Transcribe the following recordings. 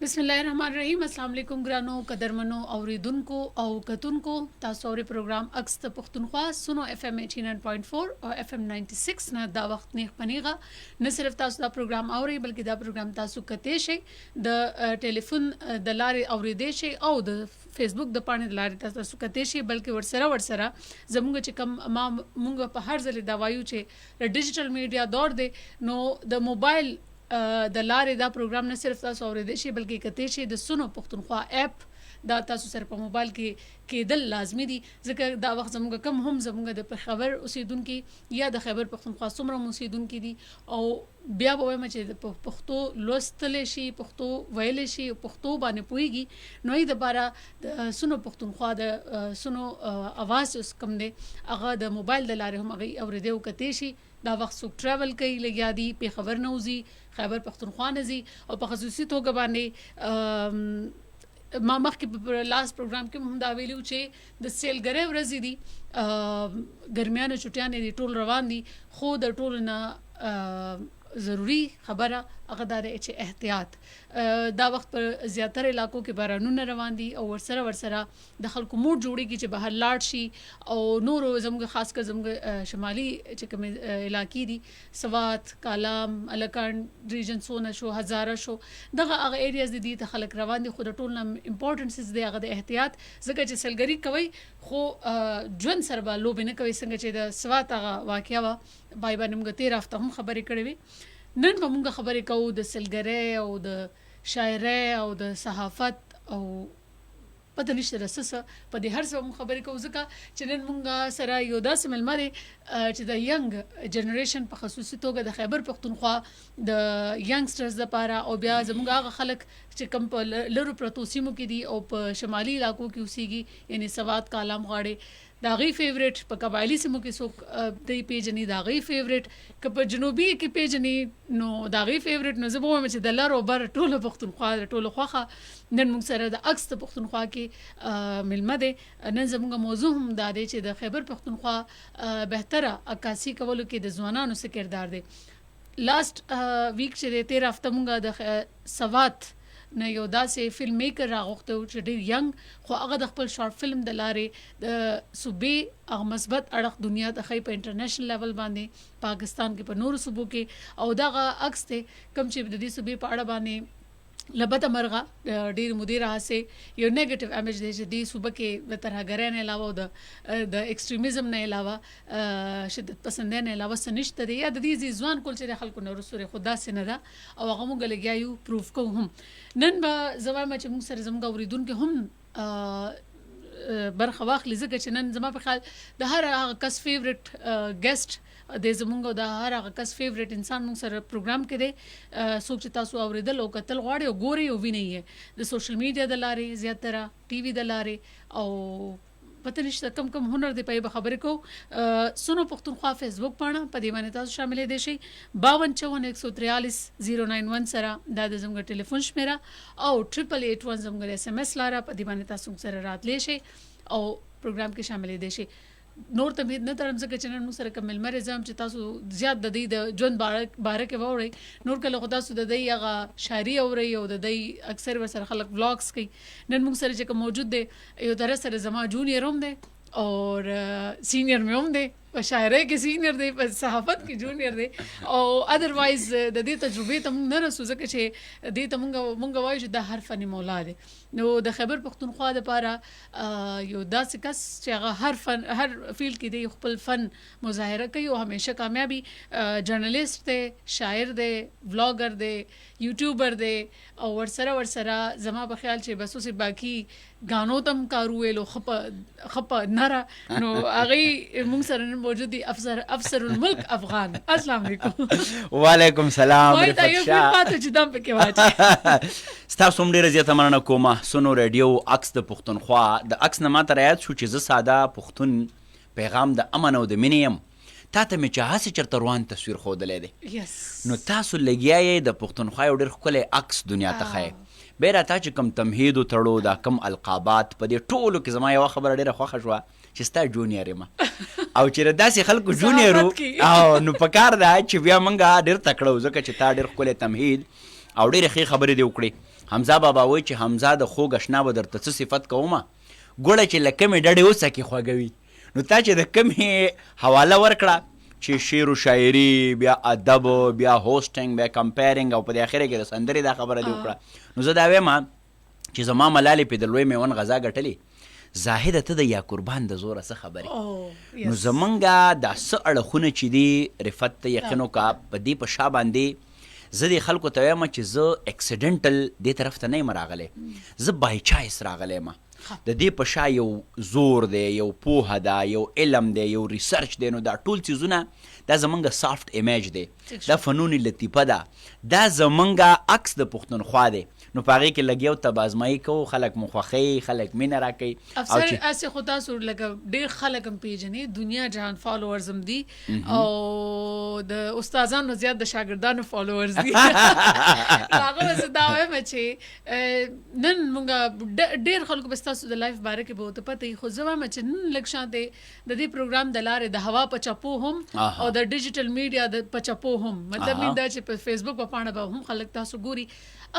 بسم الله الرحمن الرحیم. السلام علیکم ګرانو قدرمنو اوریدونکو او کتونکو. تاسو اوري پروګرام اکس ته پښتونخوا سونو اف ام 89.4 او اف ام 96 نه دا وخت نه پنیغه. نه صرف تاسو دا پروګرام اوري بلکې دا پروګرام تاسو کته شي د ټلیفون د لارې اوریدې شي او د فیسبوک د پاڼې د لارې تاسو کته شي بلکې ورسره زموږ چې کوم ما موږ په هر ځل دا وایو چې د ډیجیټل میډیا دور دی نو د موبایل د لارې دا پروګرام نه صرف تاسو اوریدئ شي بلکې کته شي د سونو پښتونخوا اپ دا تاسو سره په موبایل کې کېدل لازمي دي ځکه دا وخت زموږ کم هم زموږ د خبر اوسیدونکو یا د خبر پښتونخوا څومره اوسیدونکو دي او بیا به وایم چې د پښتو لوستل شي پښتو ویل شي پښتو باندې پويږي نو د بارا د سونو پښتونخوا د سونو اواز اوس کم دی هغه د موبایل د لارې هم هغه اوریدو کته شي دا وخت څوک ټریول کوي لګیا دي په خبر نه وزي خبر پښتونخوا نه زی او په خصوصي توګه باندې ما مخکې په لاست پروګرام کې هم دا ویلو چې د سیلګری ورځې دي ګرمیانو چټیانې دي ټول روان دي خو د ټول نه ضروری خبره هغه دا چې احتیاط دا وخت پر زیاتره علاقو کې بارانونه روان دي او ورسره د خلکو موډ جوړیږي چې بهر لاړ شي او نور زموږ خاص کر زموږ شمالي چې کوم علاقې دي سوات کالام الکان ریجن سونه شو هزاره شو دغه هغه ایریاز دي ته خلک روان دي خو د ټول نه امپورټنس دی هغه د احتیاط ځکه چې سلګری کوي خو ژوند سره به لوب نه کوي څنګه چې د سوات هغه واقعیا وا بای باندې موږ 13 هفته هم خبرې کړې وي نن به موږ خبرې کوو د سلګری او د شاعرۍ او د صحافت او پته نشته رسسه په دې هر څه موږ خبرې کوو ځکه چې نن موږ سره یو داسې ملمري چې د ینګ جنریشن په خصوصي توګه د خیبر پښتونخوا د ینګسترز لپاره او بیا زموږ هغه خلک چې کوم په لرو پرتو سیمو کې دي او په شمالي علاقو کې اوسېږي یعنی سوات کالام غاړي دا غي فیوریټ په قبایلی سیمو کې څوک د پیجنې دا غي فیوریټ که په جنوبي کې پیجنې نو دا غي فیوریټ نو زه به وایم چې د لارو بر ټوله پښتونخوا ټوله خوخه نن موږ سره د اکس ته پښتونخوا کې ملمه ده نن زموږ موضوع هم دا دی چې د خیبر پښتونخوا بهتره عکاسي کولو کې د ځوانانو څخه کردار دی لاست ویک چې 13 هفته موږ د سوات نه یو داسې فلم میکر راغوښته چې ډېر ینګ خو هغه د خپل شارټ فلم د لارې د صوبې هغه مثبت اړخ دنیا ته خی په انټرنیشنل لیول باندې پاکستان کې په نورو صوبو کې او دغه عکس ته کم چې د دې صوبې په اړه باندې لبته مرغه ډیر مدیر هسه یو نیگیټیو امیج دی چې دی صوبه کې د ترهګرۍ نه علاوه د ایکستریمیزم نه علاوه شدت پسند نه علاوه سنشت دی یا د دې ځوان کول چې خلکو نور سره خدا سينه ده او هغه موږ لګیاو پروف کوو هم نن به زما چې موږ سره زموږ اوریدونکو هم برخه واخلي ځکه چې نن زما په خیال د هر هغه کس فیوریټ ګیسټ د زمونږ د هر هغه کس فیوریټ انسان موږ سره پروګرام کې دی څوک چې تاسو اوریدل او کتل غواړي او ګوري او ویني د سوشل میډیا د لارې زیاتره ټي وي د لارې او پته نشته کم هنر دی په خبرې کو سونو پښتونخوا فیسبوک پاڼه په دې باندې تاسو شامل دي شي 524143 091 سره دا د زموږ ټلیفون شمیره او 8881 زموږ اس ام اس لاره په دې باندې تاسو سره راتلی شي او پروګرام کې شامل دي شي نور ته نه ترم ځکه چې نن موږ سره کوم ملمرزم چې تاسو زیات د دې د ژوند باره کې ووري نور کله خدا سود د هغه شاعري اوري او د دې اکثر ور سره خلک ولاګز کوي نن موږ سره چې کوم موجود دی یو در سره زما جونیئر هم دی اور سینیئر مې هم دی په شاعرۍ کې سینیئر دی په صحافت کې جونیئر دی او ادروایز د دې تجربه ته موږ نه رسو ځکه چې دې ته موږ وایو چې د هر فني مولا دی نو د خیبر پښتونخوا لپاره یو داسې کس چې هغه هر فیلډ کې دی خپل فن مظاهره کوي او همیشه کامیابی جرنالیست دی شاعر دی ولاګر دی یوټیوبر دی او ورسره زما په خیال چې بس اوسې باقی غانو تم کارو ویلو خپ نره نو هغه موږ سره موجود دي افسر الملک افغان السلام علیکم وعلیکم السلام وای دا یو پاتې چې دم پکې واچي تاسو هم ډیره زیاته مننه کوم سونو رادیو اکس د پښتونخوا د اکس نه ماته رايات شو چې زه ساده پښتون پیغام د امن او د مینې يم تا ته مې چې هسې چېرته روان تصویر ښودلی دی نو تاسو لګیا یې د پښتونخوا یو ډېر ښکلی عکس دنیا ته ښیې بیا راته چې کوم تمهید وتړو دا کوم القابات په دې ټولو کې زما یوه خبره ډېره خوښه شوه چې ستا جونیئر یم او چې داسې خلکو جونیئر او نو په کار ده چې بیا موږ ډېر تکړه ځکه چې تا ډېر ښکلی تمهید او ډېرې ښې خبرې دې وکړې حمزه بابا وایي چې حمزه د خوږ اشنا به درته څه صفت کومه ګوړه چې له کمې ډډې وڅکې خوږوي. نو تا چې د کمې حواله ورکړه چې شعر و شاعري بیا ادب بیا هوسټینګ بیا کمپیرینګ او په دې اخره کې د سندرې دا خبره دې وکړه. نو زه دا وایم چې زما ملالې پې د لوی میون غذا ګټلې زاهده ته د یا قربان د زوره څه خبرې. نو زمونږ دا څه اړخونه چې دي رفت ته یقین وکړه په دې په شا باندې زه دې خلکو ته وایم چې زه اکسیډنټل دې طرف ته نه یم راغلی، زه بای چایس راغلی یم. د دې په شا یو زور دی، یو پوهه ده، یو علم دی، یو ریسرچ دی. نو دا ټول څیزونه دا زمونږ سافت ایمیج دی، دا فنون لطیفه ده، دا زمونږ عکس د پښتونخوا دی. نو په هغې کې لږ یو تب ازمایي کوو، خلک مو خوښوي، خلک مینه راکوي. افسر هسې خو تاسو لکه ډېر خلک هم پېژنې، دنیا جهان فالوورز هم دي او د استادانو زیات د شاګردانو فالوورز دي. هغه به زه دا وایم چې نن مونږ ډېر خلکو به ستاسو د لایف باره کې به ورته پته وي، خو زه وایم چې نن لږ شانتې د دې پروګرام د لارې د هوا په چپو هم او د ډیجیټل میډیا د په چپو هم، مطلب دا چې په فیسبوک په پاڼه به هم خلک تاسو ګوري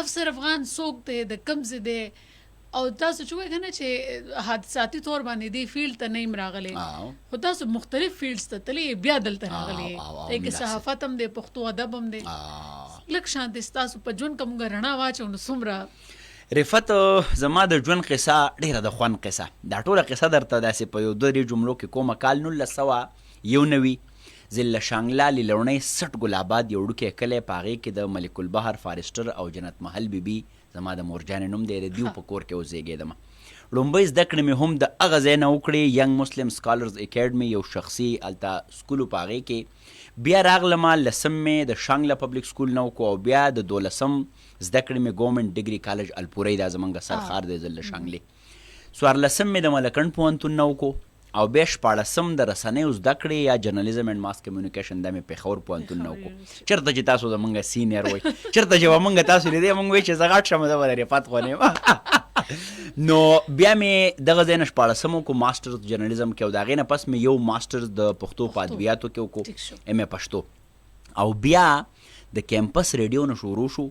افسر افغان څوک دی، د کوم ځای دی، او تاسو چې وایي که نه چې حادثاتي طور باندې دې فیلډ ته نه یم راغلی، خو تاسو مختلف فیلډز ته تللی بیا دلته راغلی یې، کې صحافت هم دی، پښتو ادب هم دی. لږ شانتې ستاسو په ژوند که مونږ رڼا واچو نو څومره رفت زما د ژوند قصه ډېره د خوند قصه دا ټوله قصه درته داسې په یو درې جملو کې کومه. کال 1991 زه له شانګلا للونۍ سټ ګلاباد یو وړوکی کلی په هغې کې د ملک البحر فارسټر او جنت محل بیبي زما د مورجانې نوم دی، د دیو په کور کې وزېږېدم. لومبۍ زده کړې مې هم د هغه ځای نه وکړې، ینګ مسلم سکالرز اکیډمي یو شخصي هلته سکول په هغې کې. بیا راغلم 10 مې د شانګله پبلک سکول نه وکړو او بیا د 12 زده کړې مې ګورنمنټ ډګري کالج الپورۍ دا زمونږ سرخار دی زه له شانګلې. 14 مې د ملکڼ پوهنتون نه وکړو او بیا 14 د رسنیو زده کړې یا جرنالیزم اینډ ماس کمیونیکیشن دا مې پېښور پوهنتون نه وکړو. چېرته چې تاسو زمونږ سینیر وایي، چېرته چې به مونږ تاسو لیدی مونږ وایي چې زه غټ شم زه به د رفت خو نه یم. نو بیا مې دغه ځای نه 14 وکړو ماسټرز جرنالیزم کې او د هغې نه پس مې یو ماسټرز د پښتو په ادبیاتو کې وکړو، ایم اے پښتو. او بیا د کیمپس ریډیو نه شروع شو،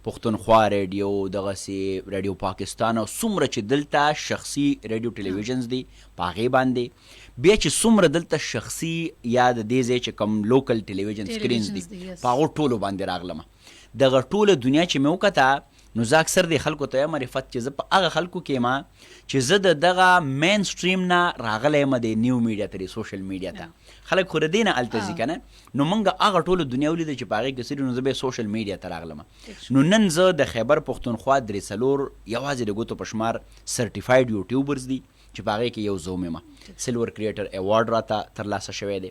پښتونخوا ریډیو، دغسې ریډیو پاکستان او څومره چې دلته شخصي ریډیو ټلویزیونز دي په هغې باندې، بیا چې څومره دلته شخصي یا د دې ځای چې کوم لوکل ټلویزیون سکرینز دي په هغو ټولو باندې راغلم. دغه ټوله دنیا چې مې وکته نو زه اکثر دې خلکو ته یم رفت چې زه په هغه خلکو کې یم چې زه د دغه مین سټریم نه راغلی یم د نیو میډیا ته، سوشل میډیا ته. خلک خو د دې نه هلته ځي که نه، نو موږ هغه ټوله دنیا ولیده چې په هغې کې سري، نو زه بیا سوشل میډیا ته راغلم. نو نن زه د خیبر پښتونخوا 3 یوازې د ګوتو په شمار سرټیفاید یوټیوبرز دي چې په هغې کې یو زه هم یم. سلور کریټر ایوارډ راته ترلاسه شوی دی.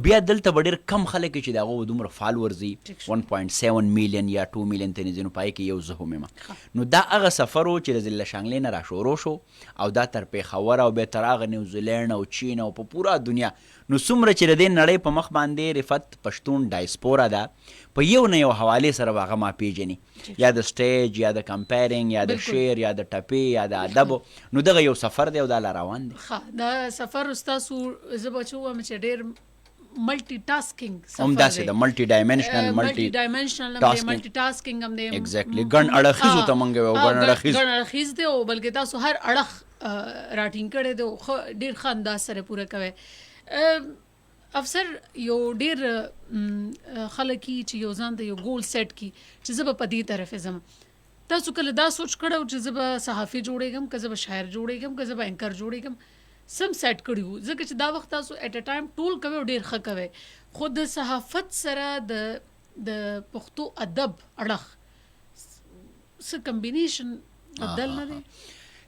بیا دلته به ډېر کم خلک چې د هغو دومره فالورز وي 1.7 میلیون یا 2 میلیون ته نږدې، نو په هغې کې یو زه هم یم. نو دا هغه سفر و چې له شانګلې نه راشورو شو او دا تر پېښور او بیا تر هغه نیوزیلینډ او چین او په پوره دنیا. نو څومره چې د دې نړۍ په مخ باندې رفت پښتون ډایسپورا ده، په یو نه یو حوالې سره به هغه ما پېژني، یا د سټیج یا د کمپیرینګ یا د شعر یا د ټپې یا د ادب. نو دغه یو سفر دی او دا لا روان دی. دا سفر ستاسو زه به چې ووایم چې ډېر ملټي ټاسکینګ سفر دی، همداسې د ملټي ډایمنشنل هم دی، ملټي ټاسکینګ هم دی، ایګزیکټلی ګڼ اړخیزو ته موږ وایو، ګڼ اړخیز دی او بلکې تاسو هر اړخ راټینګ کړی دی او ډېر ښه انداز سره پوره کوئ. افسر یو ډېر خلک چې یو ځان ته یو ګول سیټ کي چې زه به په دې طرف ځم، تاسو کله دا سوچ کړی چې زه به صحافي جوړېږم، که زه به شاعر جوړېږم، که زه به اینکر جوړېږم، سم سیټ کړي وو؟ ځکه چې دا وخت تاسو ایټ ا ټایم ټول کوئ او ډېر ښه کوئ، خو د صحافت سره د پښتو ادب اړخ څه کمبینیشن بدل نه دی؟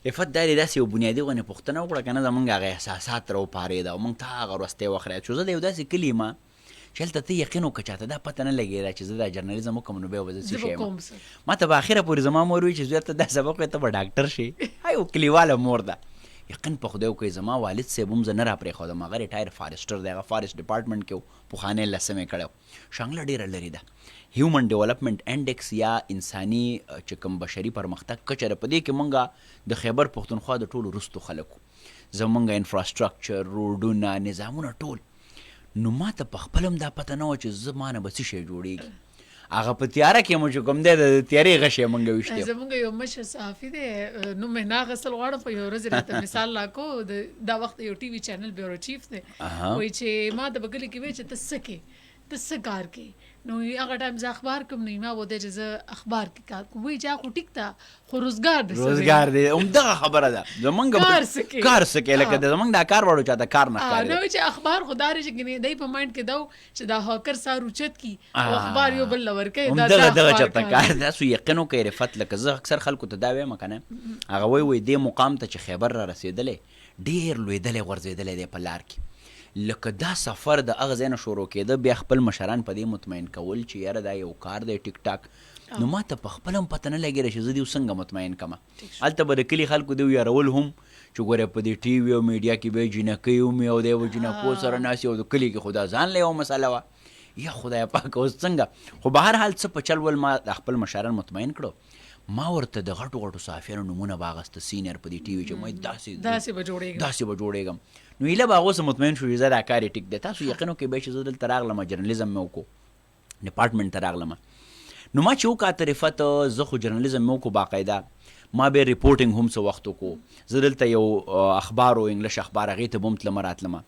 رفت دا دی داسې یو بنیادي غونې پوښتنه وکړه که نه، زمونږ هغه احساسات راوپارېده او موږ ته هغه وروستی وخت راید شو. زه د یو داسې کلي یم چې هلته ته یقین وکړه چاته دا پته نه لګېده چې زه دا جرنالیزم وکړم نو بیا به زه څه شی یم. ما ته به اخره پورې زما مور وایي چې زوی ته دا سبق وایي ته به ډاکټر شي. یو کلیواله مور ده. یقین په خدای وکړئ زما والد صاحب هم زه نه راپرېښودم، هغه ریټایر فارسټر دی، هغه فارسټ ډپارټمنټ کې و، پخوانی 10 کړی و. شانګله ډېره لرې ده. هیومن ډیولپمنټ انډیکس یا انساني چې کوم بشري پرمختګ کچه ده، په دې کې مونږ د خیبر پښتونخوا د ټولو وروستو خلکو، زمونږ انفراسټرکچر، روډونه، نظامونه ټول. نو ما ته په خپل هم دا پته نه وه چې زه ما نه به څه شی جوړېږي. هغه په تیاره کې مو چې کوم دی د تیارې غشې مونږ ویشتې زمونږ یو مشر صحافي دی نوم یې نه اخیستل غواړم په یو ورځ راته مثال راکو دا وخت یو ټي وي چینل بیورو چیف دی وایي چې ما د بګلې کې وایي چې ته څه کې ته څه کار کې نو هغه ټایم زه اخبار کوم نو ما وده چې زه اخبار کې کار کوم وایي چې خو ټیک ته خو روزګار دی همدغه خبره ده زمونږ کار څه کې لکه زمونږ دا کار وړو چاته کار نه ښکاري نو چې اخبار خو دارې چې ګنې دی په مایند کې دو چې دا هاکر سار اوچت کی او اخبار یو بل ورکوي دا دغه چاته کار تاسو یقینو کوئ رفت لکه زه اکثر خلکو ته دا وایم که نه هغه وایي دې مقام ته چې خیبر را رسېدلی ډېر لوېدلی غورځېدلی دی په لار کې لکه دا سفر د هغه ځای نه شروع کېده بیا خپل مشران په دې مطمئن کول چې یاره دا یو کار دی ټیک ټاک نو ما ته په خپله هم پته نه لګېده چې زه دې څنګه مطمئن کړمه هلته به د کلي خلکو دې ویارول هم چې ګوره په دې ټي وي او میډیا کې به جینکۍ ومي او دی به جینکو سره ناستې او د کلي کې خو دا ځان له یوه مسله وه یا خدای پاک اوس څنګه خو به هر حال څه په چل ول ما د خپل مشران مطمئن کړو ما ورته د غټو غټو صحافیانو نومونه به اخیسته سینیر په دې ټي وي چې مې داسې به جوړېږم نو ایله به هغه اوس مطمئن شو چې زه دا کار یې ټیک دی تاسو یقینو کې به چې زه دلته راغلم جرنلیزم مې وکړو ډپارټمنټ ته راغلم نو ما چې وکاته رفت زه خو جرنلیزم مې وکړو باقاعده ما به ریپورټینګ هم څه وخت وکړو زه دلته یو اخبار او انګلیش اخبار هغې ته به هم تلمه راتلمه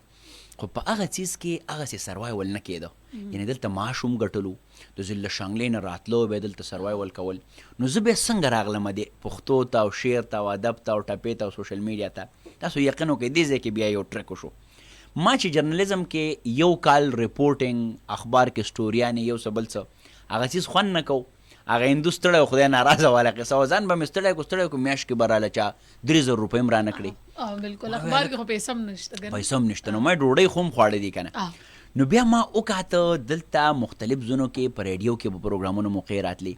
خو په هغه څیز کې هغسې سروایول نه کېده یعنې دلته معاش هم ګټلو د ضلع شانګلې نه راتلو به دلته سروایول کول نو زه بیا څنګه راغلم دې پښتو ته او شعر ته او ادب ته او ټپې ته او سوشل میډیا ته تاسو یقین وکړئ دې ځای کې بیا یو ټرک وشو ما چې جرنلیزم کې یو کال ریپورټینګ اخبار کې سټوریانې یو څه بل څه هغه څیز خوند نه کو هغه هندو ستړی و خدای ناراضه واله قصه و ځان به مې ستړی کو میاشت کې به راله چا 3000 روپۍ هم رانه کړي بالکل اخبار کې خو پیسه هم نشته پیسه هم نشته نو ما ډوډۍ خو هم خوړې دي که نه نو بیا ما وکاته دلته مختلف ځونو کې په ریډیو کې به پروګرامونو موقع راتلي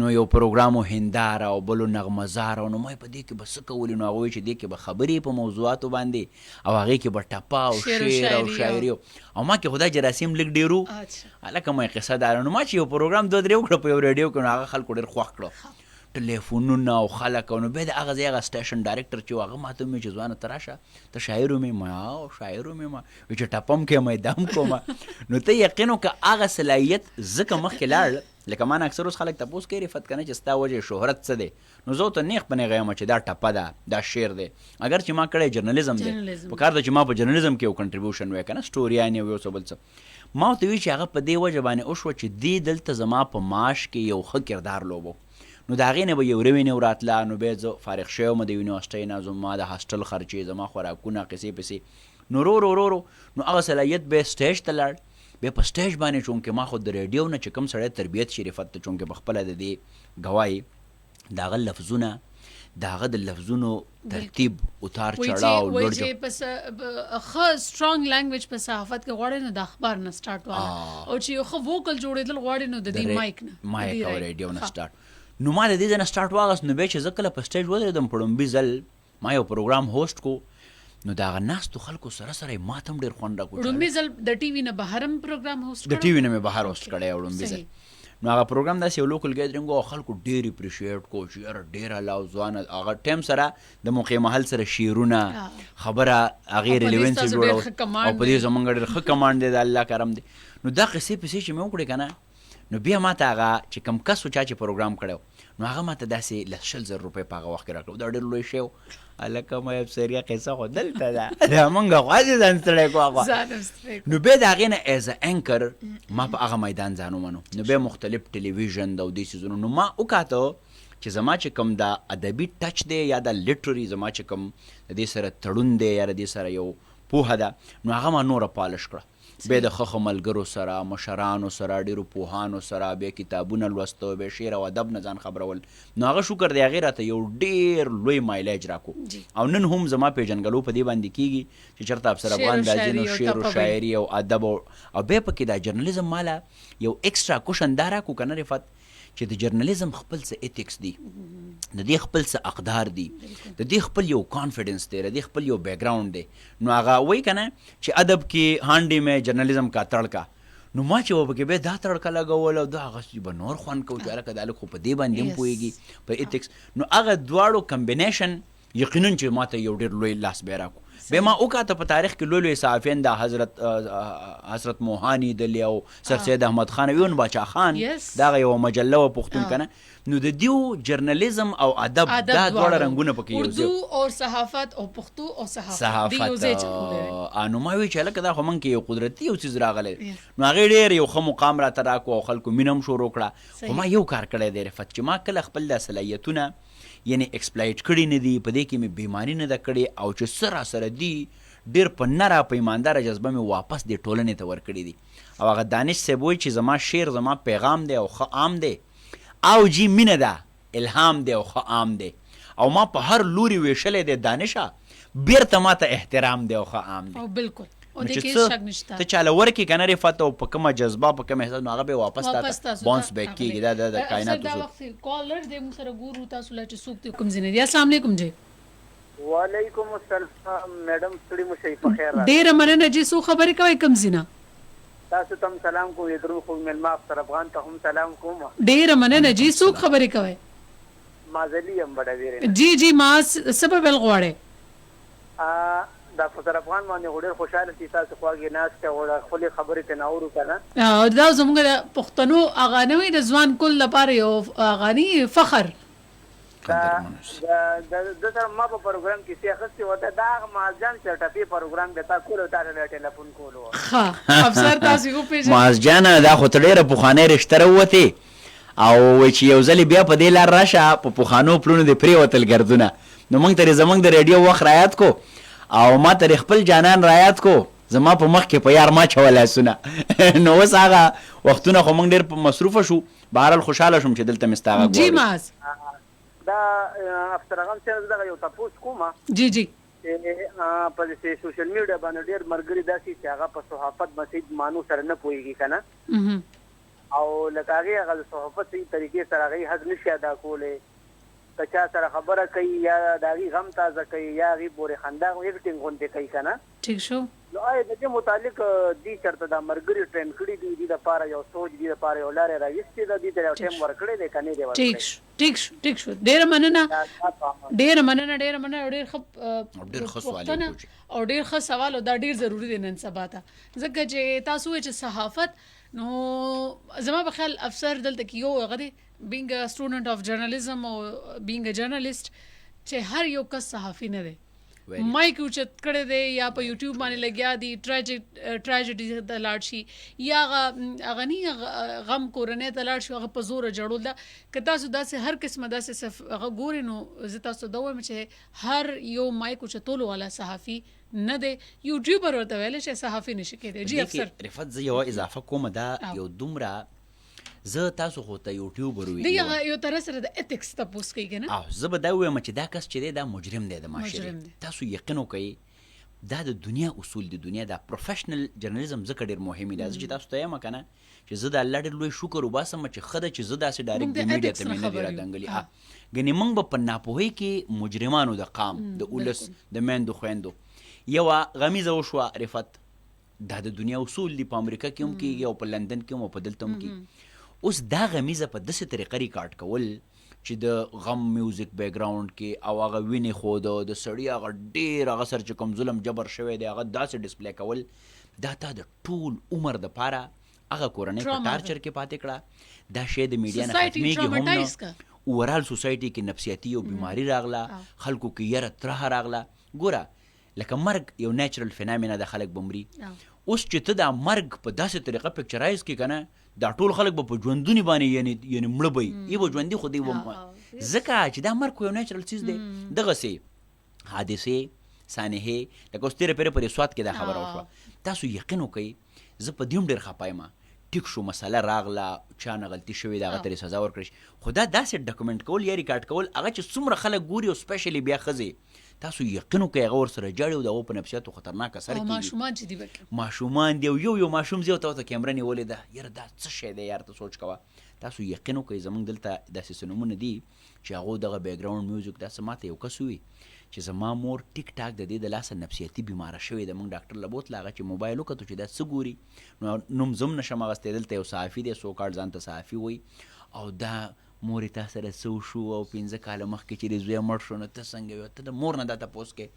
نو یو پروګرام و هنداره او بلو نغمزار او نو ما په دې کې به څه کولي نو هغه وایي چې دې کې به خبرې په موضوعاتو باندې او هغې کې به ټپه او شعر او شاعري او ما کې خدای جراثیم لږ ډېرو هلکه ما یې قصه داره نو ما چې یو پروګرام 2-3 وکړه په یو ریډیو کې نو هغه خلکو ډېر خوښ کړو ټلیفونونه او خلک او نو بیا د هغه ځای هغه سټیشن ډایرکټر چې و هغه ما ته ومې چې ځوانه ته راشه ته شاعر ومې ما او شاعر ومې ما وایي چې ټپم کې ما دم کومه نو ته یقین وکړه هغه صلاحیت ځکه مخکې لاړ لکه ما نه اکثر اوس خلک تپوس کوي رفت که نه چې ستا وجې شهرت څه دی نو زه ورته نیغ په نیغه یم چې دا ټپه ده دا شعر دی اگر چې ما کړی جرنلیزم دی په کار ده چې ما په جرنلیزم کې یو کنټریبیوشن وی که نه سټوریانې او یو څه بل څه ما ورته وایي چې هغه په دې وجه باندې وشوه چې دې دلته زما په معاش کې یو ښه کردار لوبو نو د هغې نه به یو روینیو راتله نو بیا زه فارغ شوی وم د یونیورسټۍ نه زما د هاسټل خرچې زما خوراکونه قصې پسې نو رو نو هغه صلاحیت بیا سټیج ته لاړ بیا په سټیج باندې چونکې ما خو د ریډیو نه چې کوم سړی تربیت شریفت ته چونکې پخپله د دې ګوایي د هغه لفظونه د هغه د لفظونو ترتیب اتار چړاو لوړ چې په ښه سټرانګ لینګویج په صحافت کې غواړې نو د اخبار نه سټارټ واله او چې یو ښه ووکل جوړېدل غواړې نو د دې مایک او ریډیو نه سټارټ نو ما د دې ځای نه سټارټ واغست نو بیا چې زه کله په سټیج ودرېدم په لومبي ځل ما یو پروګرام هوسټ کو نو د هغه ناستو خلکو سره یې ما ته هم ډېر خوند راکړو لومبي ځل د ټي وي نه بهر هم پروګرام هوسټ کړی د ټي وي نه مې بهر هوسټ کړی او لومبي ځل نو هغه پروګرام داسې یو لوکل ګیدرینګ او خلکو ډېر اپریشیټ کو چې یاره ډېره لا ځوانه هغه ټایم سره د موقع محل سره شعرونه خبره هغې ریلیونسي جوړول او په دې زمونږ ډېر ښه کمانډ دی د الله کرم دی نو دا قصې پسې چې مې وکړې که نه نو بیا ما ته هغه چې کوم کس و چا چې پروګرام کړی نو هغه ما ته داسې 100,000 روپۍ په هغه وخت کې راکړه دا ډېر لوی شی و هلکه ما افسریا قصه خو دلته ده دا مونږ خو هسې ځان ستړی کړو نو بیا د هغې نه ایز ا انکر ما په هغه میدان ځان ومنو نو بیا مختلف ټلویژن د او دې څیزونو نو ما وکاته چې زما چې کوم دا ادبي ټچ دی یا د لیټرري زما چې کوم د دې سره تړون دی یا د دې سره یو پوهه ده نو هغه ما نوره پالش کړه بیا د ښه ملګرو سره مشرانو سره ډېرو پوهانو سره بیا کتابونه لوسته بیا شعر او ادب نه ځان خبرول نو هغه شکر دی هغې راته یو ډېر لوی مایلیج راکو او نن هم زما پیژنګلو په دې باندې کیږي چې چېرته افسر افغان راځي نو شعر او شاعري او ادب او بیا پکې دا جرنلیزم ماله یو ایکسټرا کوشن دا راکو که نه رفت چې د جرنلیزم خپل څه ایتکس دي د دې خپل څه اقدار دي د دې خپل یو کانفیډنس دی د دې خپل یو بیکګراوند دی نو هغه وایي که نه چې ادب کې هانډې مې جرنلیزم کا تړکا نو ما چې و پکې بیا دا تړکه لګول او دا هغه به نور خوند کوو چې هلکه دا هلک خو په دې باندې هم پوهېږي په ایتکس نو هغه دواړو کمبینیشن یقینا چې ما ته یو ډېر لوی لاس بیا راکړو بیا ما وکاته په تاریخ کې لوی لوی صحافیان د حضرت موهانی دلی او سر سید احمد خان او یون باچا خان دغه یوه مجله وه پښتون که نه، نو د دیو جرنالیزم او ادب دا دواړه رنګونه پکې یو ځای اردو او صحافت او پښتو او صحافت دی یو ځای چلولی. نو ما وی چې هلکه دا خو موږ کې یو قدرتي یو څیز راغلی نو هغې ډېر یو ښه مقام راته راکړو او خلکو مینه هم شروع کړه. خو ما یو کار کړی دی رفت چې ما کله خپل دا صلاحیتونه یعنی ایکسپلایټ کړي نه دي، په دې کې مې بېماني نه ده کړې، او چې څه راسره دي ډېر په نره په ایمانداره جذبه مې واپس دې ټولنې ته ورکړي دي. او هغه دانش صاحب وایي چې زما شعر زما پیغام دی او ښه عام دی، او جی مینه ده الهام دی او ښه عام دی، او ما په هر لوري ویشلی دی دانشه، بیرته ما ته احترام دی او ښه عام دی. بالکل ته چاله ورکې که نه رفت او په کومه جذبه په کوم احساس نو هغه به واپس تاته بانس بیک کېږي. دا د کائناتو دا وخت کالر دی موږ سره ګورو تاسو لا چې څوک دی کوم ځای دی. السلام علیکم جی. وعلیکم السلام میډم ستړي مو شئ په خیر. ډېره مننه جی. څو خبرې کوئ کوم ځای نه؟ تاسو ته هم سلام کوم، درود خو مېلمه افسر افغان ته هم سلام کوم. ډېره مننه جی. څوک خبرې کوئ؟ مازلي یم بډه ویرې. جی جی ما سبب الغواړې دا افسر افغان باندې ډېر خوشاله چې تاسو خواږې ناسته او خپلې خبرې ته ناورو که نه. دا زموږ د پښتنو هغه نه وي د ځوان کل لپاره یو هغه فخر. د سره ما په پروګرام کې څه اخیستې وه دا هغه مازجان چې ټپې پروګرام دی تا کولو تا ته ټلیفون کولو. ښه افسر تاسو وپېژنئ. مازجانه دا خو ته ډېره پخوانۍ رشته راووتې او وایي چې یو ځلې بیا په دې لار راشه په پخوانو پلونو دې پرېوتل ګردونه، نو موږ ته زموږ د ریډیو وخت رایاد کو او ما ته خپل جانان رایاد کو، زما په مخ کې په یار ما چول اسونه. نو اوس هغه وختونه خو موږ ډېر مصروفه شو، بهرحال خوشحاله شوم چې دلته مې ستا غږ جی ماز. دا افسر هغه چې دغه یو تپوس کومه جی جی په سوشل میډیا باندې ډېر ملګري داسې چې هغه په صحافت مسید مانو سره نه پوهېږي که نه، او لکه هغې هغه د صحافت صحیح طریقې سره هغې حق نشي ادا کولی، که چا سره خبره کوي یا د هغې غم تازه کوي یا هغې پورې خندا ایکټینګ غوندې کوي که نه. ټیک شو. نو آیا د دې متعلق دوی چېرته دا ملګري ټرین کړي دي، دوی دپاره یو سوچ، دوی دپاره یو لارې راویستې ده، دوی ته یو ټایم ورکړی دی که نه دی ورکړی؟ ټیک شو. ډېره مننه ډېر ښه پوښتنه او ډېر ښه سوال، او دا ډېر ضروري دی نن سبا ته، ځکه چې تاسو وایئ چې صحافت نو زما په خیال افسر دلته کې یو هغه دی being a student of journalism or being a journalist چې هر یو کس صحافي نه دی. مایک اوچت کړی دی یا په یوټیوب باندې لګیا دی ټراجډي ته لاړ شي یا هغه نه غم کورنۍ ته لاړ شي هغه په زوره جړول ده. که تاسو داسې هر قسمه داسې هغه ګورئ نو زه تاسو ته دا وایم چې هر یو مایک اوچتولو والا صحافي نه دی، یوټیوبر ورته ویلی چې صحافي نشي کېدی. جی افسر رفت زه یوه اضافه کومه دا یو دومره زه تاسو خو ته یوټیوبر وي یو طرح سره د ایتکس تپوس کوي که نه، زه به دا ووایم چې دا کس چې دی دا مجرم دی د معاشرې. تاسو یقین وکئ دا د دنیا اصول د دنیا دا پروفیشنل جرنالیزم ځکه ډېر مهم دی. زه چې تاسو ته یم که نه چې زه د الله ډېر لوی شکر وباسم چې ښه ده چې زه داسې ډایرکټ د میډیا ته مې نه دي رادنګلي. ګنې موږ به په ناپوهۍ کې مجرمانو د قام د اولس د میندو خویندو یوه غمیزه وشوه رفت، دا د دنیا اصول دي، په امریکا کې هم کېږي او په لندن کې هم او په دلته هم کېږي. اوس دا غمیزه په داسې طریقه ریکارډ کول چې د غم میوزیک بیک ګراوند کې او هغه وینې ښوده د سړي هغه ډېر هغه سر چې کوم ظلم جبر شوی دی هغه داسې ډسپلی کول، دا تا د ټول عمر دپاره هغه کورنۍ په ټارچر کې پاتې کړه. دا شی د میډیا نه ختمېږي هم نه، اوورال سوسایټي کې نفسیاتي یو بیماري راغله، خلکو کې یره ترهه راغله. ګوره لکه مرګ یو نیچرل فینامنا د خلک به مري، اوس چې ته دا مرګ په داسې طریقه پکچرایز کړي که نه دا ټول خلک به په ژوندوني باندې یعنې مړه به وي، یې به ژوندي خو دی ځکه چې دا مرګ خو یو نیچرل څیز دی. دغسې حادثې سانحې لکه اوس تېره پیره په رسوات کې دا خبره وشوه، تاسو یقین وکئ زه په دې هم ډېر خفه یم. ټیک شو مسله راغله چا نه غلطي شوې ده هغه ته سزا ورکړی شي، خو دا داسې ډاکومنټ کول یا ریکارډ کول هغه چې څومره خلک ګوري او سپیشلی بیا ښځې تاسو یقین وکئ هغه ورسره جاړي او د هغو په نفسیاتو خطرناک اثر کېږي. ماشومان چې دي وکړي ماشومان دی او یو ماشوم زه ورته کیمره نیولې ده یاره دا څه شی دی یار ته سوچ کوه. تاسو یقین وکئ زموږ دلته داسې څه نومونه دي چې هغو دغه بیک ګراوند میوزیک داسې ماته یو کس وي چې زما مور ټیک ټاک د دې د لاسه نفسیاتي بیماره شوې ده، موږ ډاکټر له بوتله هغه چې موبایل وکتو چې دا څه ګوري نو نوم زه هم نشم اخیستی، دلته یو صحافي دی سو کارډ ځان ته صحافي وایي او دا مورې تا سره څه وشو او 15 کاله مخکې چې د زویه مړ شو نو ته څنګه وې ته د مور نه دا تپوس کوې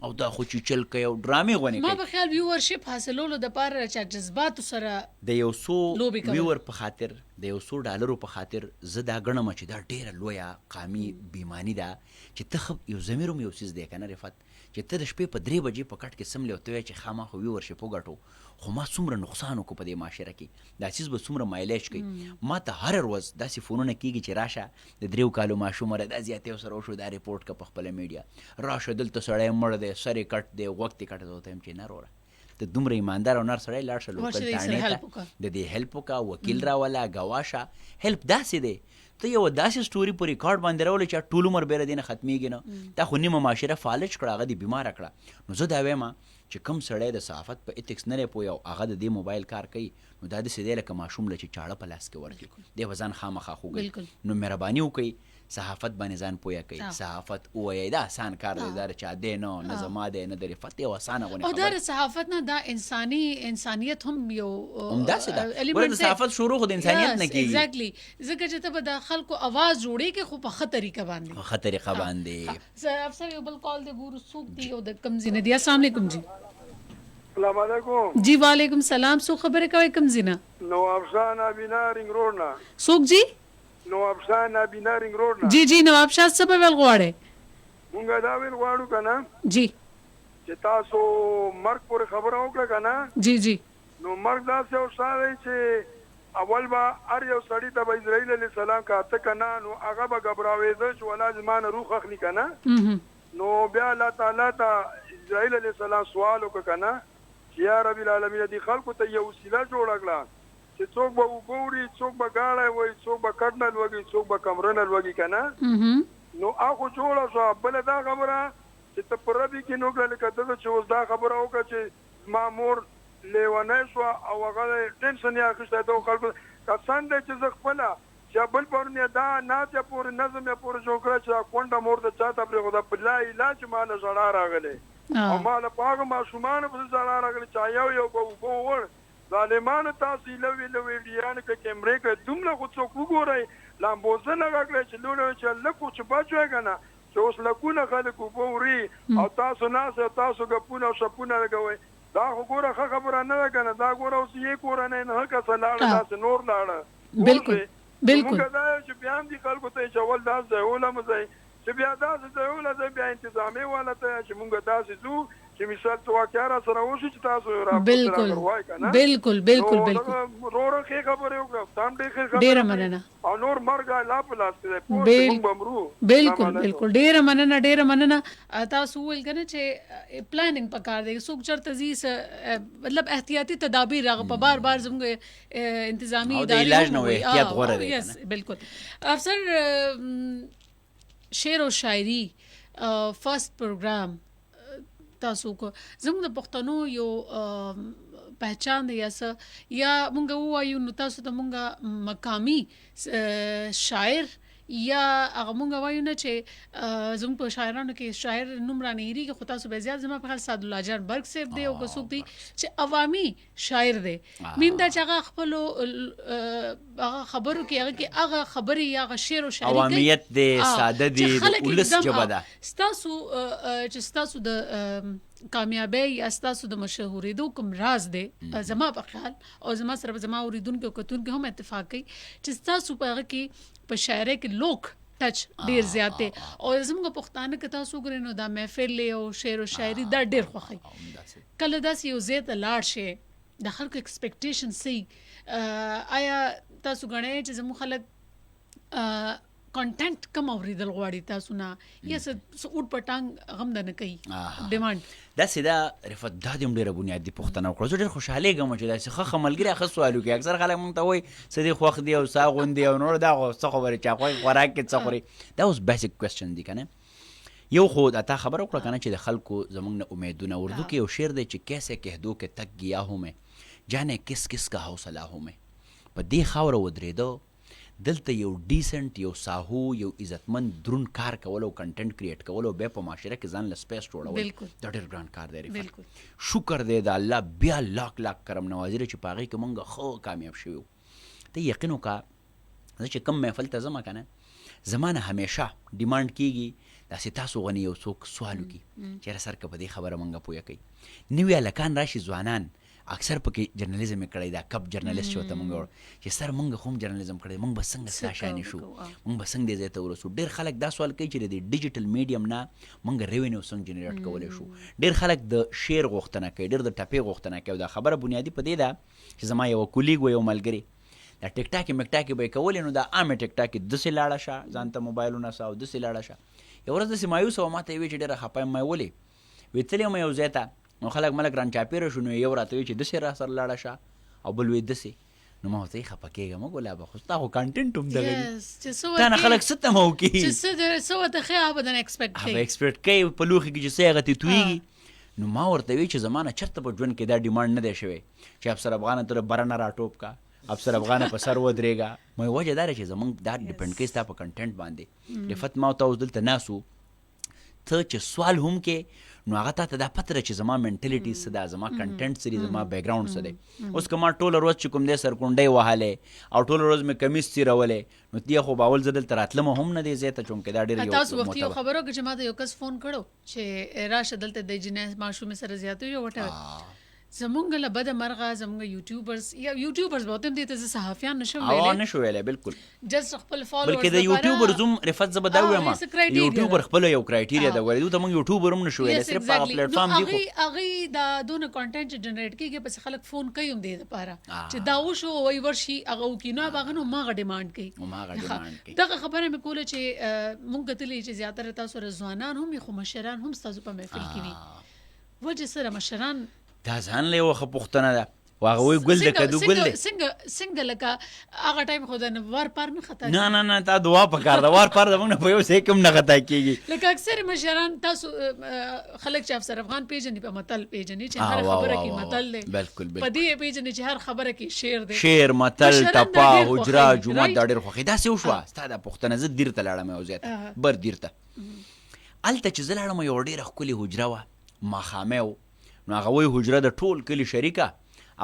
او دا خو چیچل کوي او ډرامې غونې ما کوي. په خیال ویورشپ حاصلولو دپاره چې جذباتو سره د یو څو ویور په خاطر د یو څو ډالرو په خاطر زه دا ګڼم چې دا ډېره لویه قامي بیماني ده چې ته یو ضمیر هم یو څیز دی که نه رفت چې ته د شپې په 3 بجې په کټ کې سملې او ته وایې چې خامخا ویورشپ وګټو خو ما څومره نقصان وکړو په دې معاشره کې دا څیز به څومره مایلیج کوي. ما ته هره ورځ داسې فونونه کېږي چې راشه د 3 کالو ماشوم را دا زیاتې ورسره وشو دا ریپورټ که په خپله میډیا راشه دلته سړی مړ دی سر یې کټ دی غوږ یې کټ دی ورته وایم چې نه وروره ته دومره ایماندار او نر سړی لاړ شه لوکل تاڼې ته د دې هیلپ وکړه وکیل راوله ګواه شه هیلپ داسې دی ته یو داسې سټوري په ریکارډ باندې راولې چې ټول عمر بیره دې نه ختمیږي نه تا خو نیمه معاشره فالج کړه هغه دې بیماره کړه. نو زه دا وایم چې کوم سړی د صحافت په ایتکس نه دی پوهی او هغه د دې موبایل کار کوي نو دا داسې دی لکه ماشوم له چې چاړه په لاس کې ورکړي دی به ځان خامخا خوږوي. نو مهرباني وکړئ صحافت باندې ځان پوهه کوي صحافت ووایئ دا آسان کار دی دا چا دی نه زما دی نه د رفت یو اسانه غونې خبره او دا صحافت نه دا انسانیت هم یو همداسې ده ولې د صحافت شروع خو د انسانیت نه کېږي ایگزیکټلی ځکه چې ته به د خلکو اواز جوړې کې خو په ښه طریقه باندې په ښه طریقه باندې. افسر یو بل کال دی ګورو څوک دی او د کم ځای نه دی. السلام علیکم جی. السلام علیکم جی وعلیکم السلام. څوک خبرې کوي کم ځای نه؟ نواب شاه نابینا رنګ روډ نه. څوک جی؟ نواب شاه نابینا رنګ روډ نه. جی جی نواب شاه څه به ویل غواړئ؟ مونږ دا ویل غواړو که نه جی چې تاسو مرګ پورې خبره وکړه که نه جی جی نو مرګ داسې یو شی دی چې اول به هر یو سړي ته به اسرائیل علیه السلام کاته که نه نو هغه به ګبراوېده چې ولا زما نه روح اخلي که نه نو بیا الله تعالی ته اسرائیل علیه السلام سوال وکړه که نه چې یا رب العالمین دې خلکو ته یو وسیله جوړه کړه چې څوک به اوبه وړي څوک به ګاړی وایي څوک به کټ نه لوږي څوک به کمره نه لوږي که نه نو هغه جوړه شوه. بله دا خبره چې ته په ربي کې نو کړه لکه دغه چې اوس دا خبره وکړه چې زما مور لیونی شوه او هغه ټینشن یې اخیستی د خلکو کسان دی چې زه خپله چې بل پرون یې دا ناز یې پورې نظم یې پورې جوړ کړی چې دا کونډه مور د چا ته پرېښوده په لا علاج ما له ژړا راغلی او ما له په هغه ماشومانو پسې ژړا راغلی چې یو به اوبه ووړ ظالمانو تاسو لوي لوي ډیانو کې کیمرې کې دومره خو څوک وګورئ لامبوزه نه راغلی چې لوړ چې لکو چې بچ وای کنه چې اوس لکونه خلک وګوري او تاسو ناس تاسو غپونه او شپونه لګوي دا خو ګوره ښه خبره نه ده کنه دا ګوره اوس یې کورنۍ نه کسه لاړه داسې نور لاړه بالکل بالکل موږ دا چې بیا هم دي خلکو ته چې اول داسې ځایونه مو ځای چې بیا داسې ځایونه ځای بیا انتظامي والا ته چې موږ داسې ځو چې مثال تو واقعا را سره وشي چې تاسو را بالکل بالکل بالکل بالکل روره کې خبره وکړه تام ډېر خبره ډېره مننه او نور مرګ لا په لاس کې پوه بمرو بالکل بالکل ډېره مننه تاسو ویل کنه چې پلانینګ پکار دی څوک چرته زی مطلب احتیاطي تدابیر هغه په بار بار زموږ انتظامی ادارې علاج نه وي احتیاط غوره دی یس بالکل. افسر شعر او شاعري فرست پروګرام تاسو کو زموږ د پښتنو یو پہچان دی یا مونږ وایو نو تاسو ته مونږ مقامی شاعر یا هغه مونږ وایو نه چې زموږ په شاعرانو کې شاعر نوم را نه هېرېږي خو تاسو به زیات زما په خیال سعدالله جان برګ صاحب دی او که څوک دی چې عوامي شاعر دی مین دا چې هغه خپلو هغه خبرو کې هغه کې هغه خبرې یا هغه شعر او شاعري عوامیت دی ساده دی د ولس ژبه ده ستاسو چې ستاسو د کامیابی یا ستاسو د مشهورېدو کوم راز دی زما په خیال او زما سره زما اوریدونکو کتونکو هم اتفاق کوي چې ستاسو په هغه کې په شاعرۍ کې لوک ټچ ډیر زیات دی او زموږ پښتانه کې تاسو ګورئ نو دا محفل او شعر او شاعري دا ډیر خوښي کله داسې یو ځای ته لاړ شي د خلکو ایکسپیکټیشن صحیح آیا تاسو غواړئ چې زموږ خلک کنټینټ کم اوریدل غواړي تاسو نه یا څه اوټ پټانګ غم نه کوي ډیمانډ داسې دا رفت دا هم ډېره بنیادي پوښتنه وکړه زه ډېر خوشحالېږم چې داسې ښه ملګري ښه سوال وکړي اکثر خلک مونږ ته وایي څه دې خوښ دي او سا غوندې او نور دا څه خبرې چې هغوی خوراک کې څه خوري دا اوس بیسک کوېسچن دي که نه یو خو تا خبره وکړه که نه چې د خلکو زموږ نه امیدونه اردو کې یو شعر دی چې کیسے کہہ دو کہ تک گیا ہوں میں جانے کس کس کا حوصلہ ہوں میں په دې خاوره ودرېده دلته یو ډیسنټ یو ساهو یو عزتمند درون کار کول او کنټنټ کریټ کول او بیا په معاشره کې ځان له سپیس جوړول دا ډېر ګران کار دی شکر دی د الله بیا لاک لاک کرم نوازي چې په هغې کې مونږ ښه کامیاب شوي ته یقین وکړه زه چې کوم محفل ته ځم که نه زمانه همیشه ډیمانډ کیږي داسې تاسو غني یو څوک سوال وکړي چېرې سر که په دې خبره موږ پوه کوي نوي هلکان راشي ځوانان اکثر پکې جرنالیزم یې کړی دا کپ جرنالیست چې ورته موږ وایو چې سر موږ خو هم جرنالیزم کړی موږ به څنګه ستا شانې شو موږ به څنګه دې ځای ته ورسو ډېر خلک دا سوال کوي چې د ډیجیټل میډیم نه موږ ریونیو څنګه جنریټ کولی شو ډېر خلک د شیر غوښتنه کوي ډېر د ټپې غوښتنه کوي دا خبره بنیادي په دې ده چې زما یو کولیګ و یو ملګري دا ټیک ټاکې مک ټاکې به یې کولې نو دا عامې ټیک ټاکې داسې لاړه شه ځان ته موبایلونه سه او داسې لاړه شه یو ورځ داسې مایوسه وه ما ته یې ویل چې ډېره خفه یم ما یې ولې وی تللی یم یو ځای ته نو خلک ملک ران چاپېره شو نو یو راته وی چې داسې را سره لاړه شه او بل وی داسې نو ما ورته یې خفه کېږم ګولا به خو ستا خو کانټینټ هم دغه وي تا نه خلک څه تمه وکړي څه ورته ښه هغه به درنه ایکسپیکټ کوي هغه ایکسپیکټ کوي په لوښي کې چې څه هغه ترې تویږي نو ما ورته وی چې زما نه چېرته په ژوند کې دا ډیمانډ نه دی شوی چې افسر افغانه ته بره نه راټوپ کا افسر افغانه په سر ودرېږه مې وجه دا ده چې زموږ دا ډیپنډ کوي ستا په کنټینټ باندې رفت ما ته اوس دلته ناسو ته چې سوال هم کې نو هغه تا ته دا پته ده چې زما منټلیټي څه ده زما کنټینټ څه دي زما بیکګراؤنډ څه دی اوس که ما ټوله ورځ چې کوم دی سرکونډۍ وهلی او ټوله ورځ مې کمیس څیرولی نو دې خو به اول زه دلته راتلم هم نه دی ځای ته چونکې دا ډېر تاسو وختي یو خبر وکړه چې ما ته یو کس فون کړو چې راشه دلته د جنۍ ماشومې سره زیاتی وي وټه زمونږ له بده مرغه زمونږ یوټیوبرز به ورته هم دې ته زه صحافیان نشم ویلی نشو ویلی بالکل جست خپل فالوورز بلکې د یوټیوبر زوم رفت زه به دا ووایم یوټیوبر خپله یو کرایټیریا ده ګورې دوی ته موږ یوټیوبر هم نشو ویلی صرف هغه پلیټفارم دی خو هغې دا دونه کانټینټ چې جنریټ کېږي پسې خلک فون کوي هم دې دپاره چې دا وشو وایي ورشي هغه وکړي نو هغه نو هماغه ډیمانډ کوي دغه خبره مې کوله چې مونږ کتلي چې زیاتره تاسو سره ځوانان هم وي خو مشران هم ستاسو په محفل کې وي وجه سره مشران دا ځان له یوه ښه پوښتنه ده و هغه وایي ګل د کدو ګل دی څنګه لکه هغه ټایم خو د وار پار نه خطا نه تا دعا پکار ده وار پار د موږ نه په یو ځای کې هم نه خطا کېږي لکه اکثر مشران تاسو خلک چې افسر افغان پیژني په متل پیژني چې هر خبره کې متل دی بالکل په دې پیژني چې هر خبره کې شعر دی شعر متل ټپا حجره جومات دا ډېر خوښي داسې وشوه ستا دا پوښتنه زه دیر ته لاړم یو ځای ته بر دیر ته هلته چې زه لاړم یوه ډېره ښکلې حجره وه ماښامۍ و نو هغه وایي حجره د ټول کلي شریکه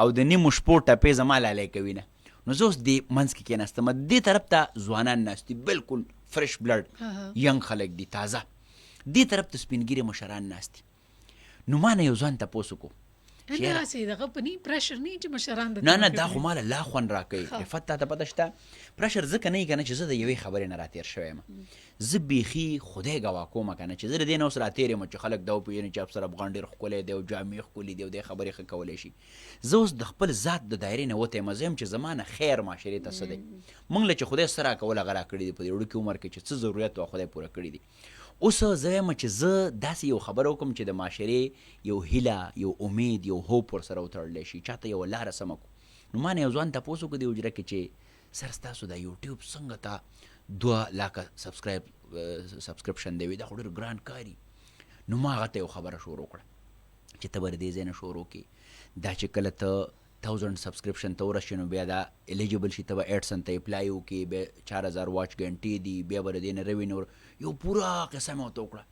او د نیمو شپو ټپې زما لالی کوي نه نو زه اوس دې منځ کې کېناستم دې طرف ته ځوانان ناست دي بالکل فرش بلډ ینګ خلک دي تازه دې طرف ته سپین ږیرې مشران ناست دي نو ما نه یو ځوان تپوس وکړو داسې دغه په نی پرشر نه چې مشران نه دا خو ماله لا خوند راکوي رفت تا ته پته شته پرشر ځکه نه وي که نه چې زه د یوې خبرې نه راتېر شوی یم زه بیخي خدای ګواه کومه که نه چې زه د دې نه اوس راتېر یم چې خلک دا وپېژني چې افسر افغان ډېر ښکلی دی او جامې ښکلي دي او دې خبرې ښه کولی شي زه اوس د خپل ذات د دایرې نه وتی یم زه یم چې زما نه خیر معاشرې ته څه دی موږ له چې خدای څه راکول هغه راکړي دي په دې وړوکي عمر کې چې څه ضرورت وه خدای پوره کړي دي اوس زه یم چې زه داسې یو خبره وکړم چې د معاشرې یو هیله یو امید یو هوپ ورسره وتړلی شي چاته یوه لاره سمه کړو نو ما نه یو ځوان تپوس وکړو دې حجره کې چې سر ستاسو دا یوټیوب څنګه ته 2 لاکه سبسکرپشن دی وي دا خو ډېر ګران کاري نو ما هغه ته یو خبره شروع کړه چې ته به د دې ځای نه شروع کړې دا چې کله ته 1000 سبسکرپشن ته ورسې نو بیا دا الیجیبل شي ته به ایډسن ته اپلای وکړي بیا 4000 واچ ګنټې دي بیا به د دې نه ریوینیو یو پوره قصه مې ورته وکړه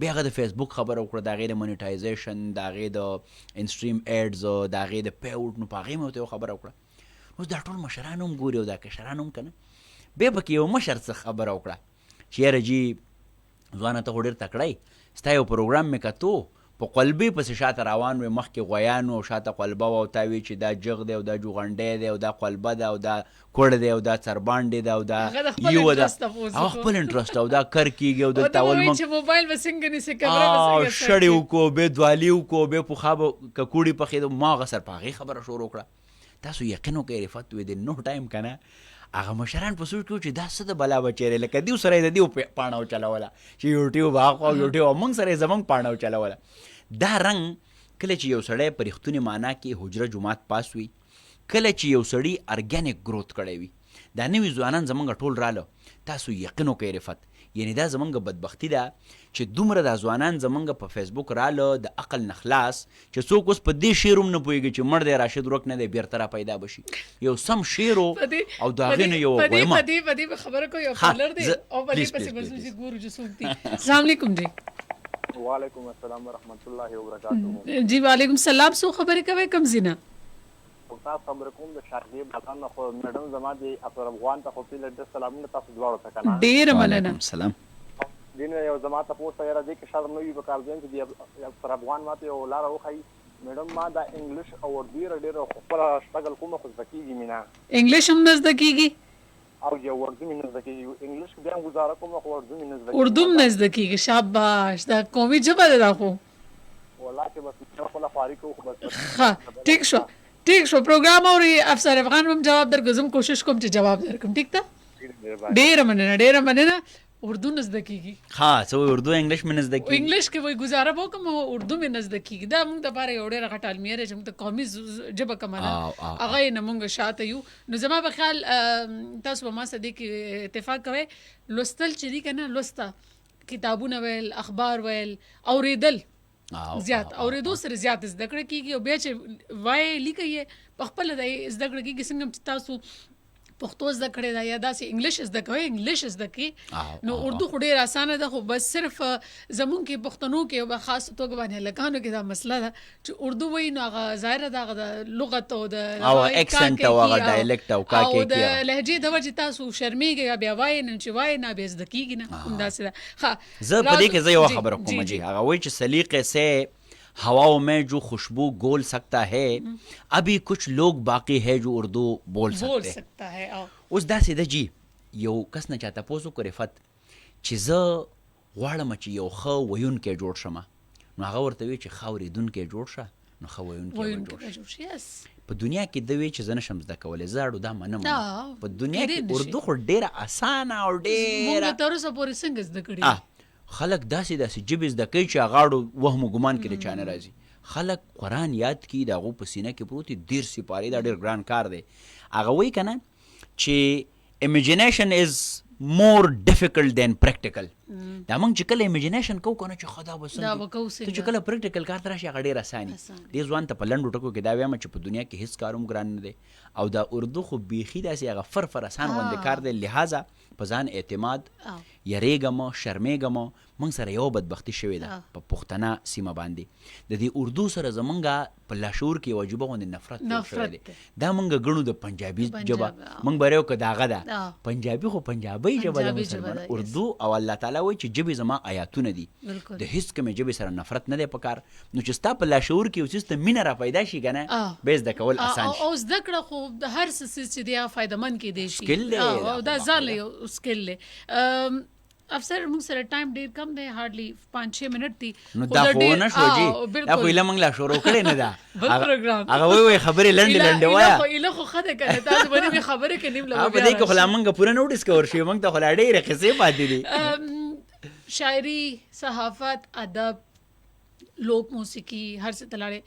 بیا هغه د فیسبوک خبره وکړه د هغې د منیټایزیشن د هغې د انسټریم ایډز د هغې د پی اوټ نو په هغې مې ورته یو خبره وکړه اوس دا ټول مشران هم ګوري او دا کشران هم که نه بیا پکې یو مشر څه خبره وکړه چې یاره جي ځوانه ته خو ډېر تکړی ستا یو پروګرام مې کتو په قلبې پسې شاته روان وې مخکې غویان او شاته قلبه وه او تا وی چې دا جغ دی او دا جوغنډی دی او دا قلبه ده او دا کوړ دی او دا څربانډې ده او دا یوه ده هغه خپل انټرسټ او دا کر کېږي او دلته اول موبایل به څنګه نیسې کمره شړې وکړو بیا دوالي وکړو بیا پخوا به ککوړې پخېدو ما هغه سر په هغې خبره شروع کړه تاسو یقین وکړئ رفت ودین نو ټایم که نه هغه مشران په سوچ کې چې دا څه د بلا بچی لکه دیو سره یې د دیو پاڼه وچلوله چې یوټیوب هغه یوټیوب موږ سره یې زموږ پاڼه وچلوله دا رنګ کله چې یو سړی په رښتونې معنا کې حجره جومات پاس وي کله چې یو سړي ارګینک گروث کړی وي دا نوي ځوانان زموږ ټول راله تاسو یقین وکړئ رفت یعنی دا زمونږ بدبختی ده چې دومره دا ځوانان زمونږ په فیسبوک راله د عقل نه خلاص چې څوک اوس په دې شعر هم نه پوهېږي چې مړ دی راشد ورک نه دی بیرته را پیدا بشي یو سم شعر او د هغې نه یو ویمه په دې خبره کوي یو کالر دی او په دې پسې ورسو ګورو چې څوک دي السلام علیکم جی وعلیکم السلام ورحمۃ اللہ وبرکاتہ جی وعلیکم السلام سو خبرې کوي کم زینه خو تاسو خبرې کوم د شاهدي بازان نه خو میډم زما د افغان افغان ته خو پیله د سلامونه تاسو دواړو ته کنه ډیر مننه وعلیکم السلام دین یو زما ته پوسټ یاره دې کې شرم نه وي په کار دین چې پر افغان ماته یو لار وخی میډم ما دا انګلیش او اردو ډیر خپل شتګل کوم خو ځکیږي مینا انګلیش هم نزد کیږي او یو اردو مې نزد کیږي انګلیش بیا گزاره کوم خو اردو مې نزد کیږي اردو نزد کیږي شاباش دا قومي ژبه ده خو والله چې بس خپل خاري کو بس ها ٹھیک شو پروګرام اوري افسر افغان هم جواب درګزم کوشش کوم چې جواب درکم ټیک ده ډیر مننه اردو نزد کیږي ها سو اردو انګلیش مې نزد کیږي انګلیش کې وای گزاره وکم اردو مې نزد کیږي دا موږ د باره یو ډېر غټال میره چې موږ ته قومي ژبه کماله هغه نه موږ شاته یو نو زما په خیال تاسو به ما سره دې کې اتفاق کوئ لوستل چې دي کنه لوستا کتابونه ویل اخبار ویل اوریدل زیات اوریدو سره زیات زده کړه کیږي او بیا چې وای لیکي په خپل د زده کړه کیږي څنګه چې تاسو پښتو زده کړی دا یا داسې انګلیش زده کوئ انګلیش زده کی نو اردو خو ډیر اسانه ده خو بس صرف زمون کې پښتنو کې او خاص توګه باندې لکانو کې دا مسله ده چې اردو وای نو هغه ظاهر ده د لغت او د اکسنت او هغه ډایلکټ او کا کې د لهجې د وجه تاسو شرمېږئ بیا وای نه چې وای نه به زده کیږي نه همداسې ده ها زه په دې کې زه یو خبره کوم جی هغه وای چې سلیقې سے हवाओं में जो खुशबू घोल सकता है अभी कुछ लोग बाकी है जो उर्दू बोल सकता है اوس داسې ده جی یو کس نه چاته پوسو کو رفت چې زه غواړم چې یو ښه ویونکی جوړ شم نو هغه ورته وی چې ښه اورېدونکی جوړ شه نو ښه ویونکی جوړ شه په دنیا کې د وی چې زه نشم زده کولی زه اړو دا منم په دنیا کې اردو خو ډېره اسانه او ډېره موږ تر اوسه پورې څنګه زده کړي خلک داسې ژبې زده کوي چې هغه اړو وهم و ګمان کې د چا نه راځي خلک قرآن یاد کړي د هغو په سینه کې پروت دي 10 سپارې دا ډېر ګران کار دی هغه وایي که نه چې imagination is more difficult than practical دا موږ چې کله imagination کوو که نه چې خدا به څنګه ته چې کله practical کار ته راشي هغه ډېر اساني دې ځوان ته په لنډو ټکو کې دا وایم چې په دنیا کې هېڅ کار هم ګران نه دی او دا اردو خو بیخي داسې هغه فر اسان غوندې کار دی لہذا په ځان اعتماد یریږم شرمېږم موږ سره یو بدبختي شوې ده په پښتنه سیمه باندې د دې اردو سره زمونږ په لاشعور کې یو عجیبه غوندې نفرت شوی دی دا موږ ګڼو د پنجابي ژبه موږ به یو که داغه ده پنجابي خو پنجابۍ ژبه ده مسلمان اردو او الله تعالی وایي چې ژبې زما آیاتونه دي د هېڅ کومې ژبې سره نفرت نه دی پکار نو چې ستا په لاشعور کې یو څیز ته مینه را پیدا شي که نه به زده کول اسان شي او زده کړه خو د هر څه څیز چې دی هغه فایدهمند کیدی شي او دا ځان له یو سکل دی افسر موږ سره ټایم ډیر کم دی هارډلی 5-6 منټ دي نو دا خو نه شو جی دا خو ایله موږ لا شروع کړی نه ده هغه وای خبرې لنډې وایا ایله خو خده کړه تاسو باندې خبرې کې نیم لګو په دې کې خو لا موږ پوره نو ډیسکور شي موږ ته خو لا ډېرې قصې پاتې دي شاعري صحافت ادب لوک موسیقي هر څه تلاړې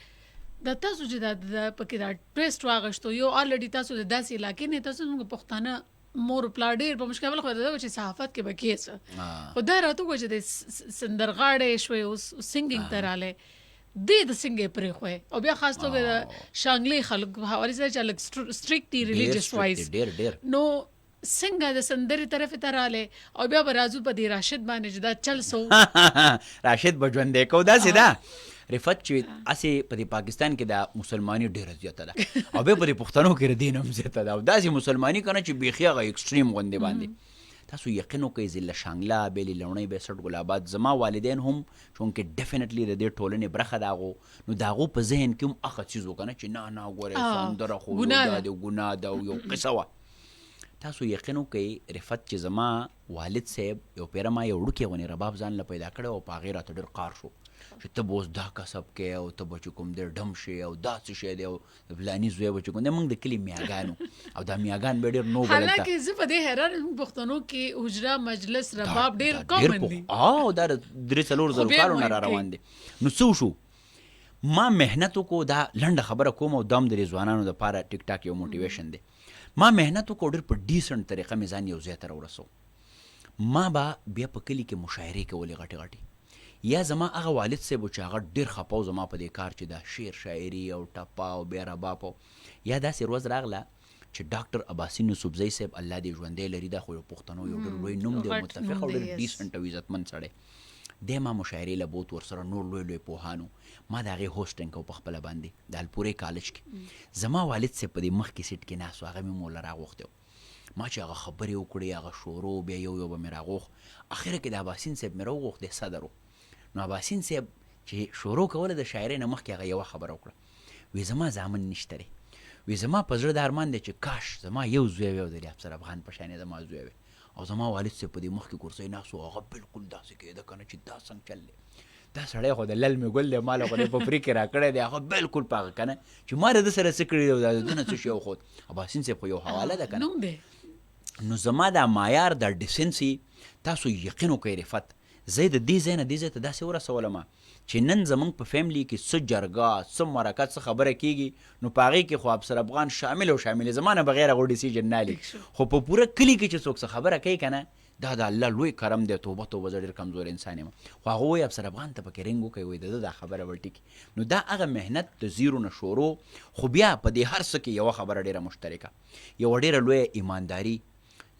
د تاسو چې دا پکې دا ټیسټ واغښتو یو الریډي تاسو د داسې علاقې نه تاسو موږ پښتانه مور پلا ډېر په مشکل خو دا چې صحافت کې بکیس خو دا راته کو چې د سندرغاړې شوي او سنگینګ تراله د سنگې پرې خو او بیا خاص توګه د شانګلي خلک حواله سره چې لک سټریکټي ریلیجیس وایز نو څنګه د سندري طرف تراله او بیا برازو په دی راشد باندې دا چل سو راشد بجوندې کو دا سیدا رفت چې اسې په پاکستان کې د مسلمانۍ ډېره زیاته ده او بیا په پښتنو کې د دین هم زیاته ده او داسې مسلمانۍ که نه چې بیخي هغه ایکسټریم غوندې باندې تاسو یقین وکئ ضلع شانګله بیلې لوڼۍ بیسټ ګلاباد زما والدین هم چونکې ډیفینټلی د دې ټولنې برخه د هغو نو د هغو په ذهن کې هم هغه څیز و که نه چې نه ګورې سندره خو دا د ګناه ده او یو قصه وه تاسو یقین وکئ رفت چې زما والد صاحب یو پیره ما یو وړوکی غونې رباب ځان له پیدا کړی او په هغې راته ډېر قار شو چې ته به اوس دا کسب کې او ته به چې کوم دی ډم شي او داسې شی دی او د فلاني زوی به چې کوم دی موږ د کلي میاګانو او دا میاګان به ډېر نو بلل حالانکې زه په دې حیران پښتنو کې حجره مجلس رباب ډېر کامن دي دا 3-4 زره کالو نه را روان دي نو څه وشو ما محنت وکړو دا لنډه خبره کوم او دا هم د ځوانانو دپاره ټیک ټاک یو موټیویشن دی ما محنت وکړو ډېر په ډیسنټ طریقه مې ځان یو ځای ته راورسو ما به بیا په کلي کې مشاعرې کولې غټې غټې یا زما هغه والد صاحب چې هغه ډېر خپه و زما په دې کار چې دا شعر شاعري او ټپه او بیا رباب یا داسې ورځ راغله چې ډاکټر عباسي یوسفزی صاحب الله دې ژوندی لري دا خو یو پښتنو یو ډېر لوی نوم دی او متفق او ډېر ډیسنټ او عزتمند سړی دی ما مشاعرې له بوت ورسره نور لوی لوی پوهانو ما د هغې هوسټینګ کو په خپله باندې د الپورې کالج کې زما والد صاحب په دې مخکې سیټ کې ناست و هغه مې موله راغوښتی ما چې هغه خبرې وکړې هغه شروع بیا یو به مې راغوښ اخره کې د اباسین صاحب مې راوغوښت دی صدر و نو اباسین صاحب چې شروع کوله د شاعرۍ نه مخکې هغه یوه خبره وکړه وی زما زامن نشته دی وی زما په زړه دا ارمان دی چې کاش زما یو زوی وی او د افسر افغان په شانې زما زوی وی او زما والد صاحب په دې مخکې کورسۍ ناست و هغه بلکل داسې کېده که نه چې دا څنګه چل دی دا سړی خو د لل مې ګل دی ما له خو دی په فری کې راکړی دی هغه بلکل په هغه که نه چې ما د ده سره څه کړي دی او دا دونه څه شی وښود اباسین صاحب خو یو حواله ده که نه نو زما دا معیار د ډیسنسي تاسو یقین وکړئ رفت زه د دې ځای نه دې ځای ته داسې ورسولم چې نن زموږ په فیملی کې څه جرګه څه مرکه څه خبره کېږي نو په هغې کې خو افسر افغان شامل او شامل زما نه بغیر هغه ډیسیژن نه لي خو په پوره کلي کې چې څوک څه خبره کوي که نه دا د الله لوی کرم دی توبه توبه زه ډېر کمزور انسان یم خو هغه وایي افسر افغان ته پکې رنګ وکوي وایي د ده دا خبره به ټیکي نو دا هغه محنت د زیرو نه شروع خو بیا په دې هر څه کې یوه خبره ډېره مشترکه یوه ډېره لویه ایمانداري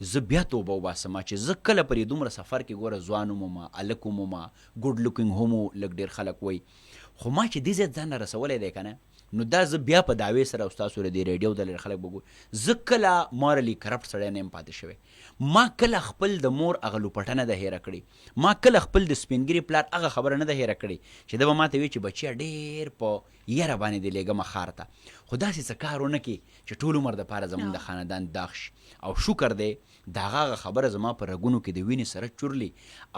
زه بیا توبه وباسم چې زه کله پرې دومره سفر کې ګوره ځوان ومومه هلک ومومه ګوډ لوکینګ هم لږ ډېر خلک وایي خو ما چې دې ځای ځان نه رسولی دی که نه نو دا زه بیا په دعوې سره او ستاسو له دې ریډیو د لرې خلک به ګوري زه کله مورلی کرپټ سړی نه یم پاتې شوی ما کله خپل د مور هغه لوپټنه ده هیره کړې ما کله خپل د سپینګري پلار هغه خبره نه ده هیره کړې چې ده به ماته وي چې بچیه ډېر په یره باندې دې لېږمه ښار ته خو داسې څه کار ونه کړي چې ټول عمر دپاره زموږ د خاندان داغ شي او شکر دی د هغه خبره زما په رګونو کې د وینې سره چورلي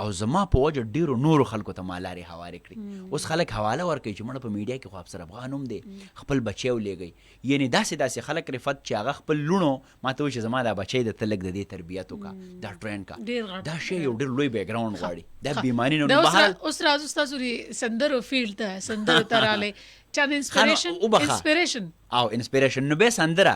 او زما په وجه ډېرو نورو خلکو ته ما لارې هوارې کړي اوس خلک حواله ورکوي چې مړه په میډیا کې خو افسر افغان هم دی خپل بچی ولېږئ یعنې داسې خلک رفت چې هغه خپل لوڼو ما ته وایي چې زما دا بچی د ته لږ د دې تربیت وکړه دا ټرین کا دا شی یو ډېر لوی بیکګراونډ غواړي دا بیماري نه بهر اوس راځو ستاسو سندرو فیلډ ته سندرو ته راغلی چا انسپریشن او انسپریشن نو به سندره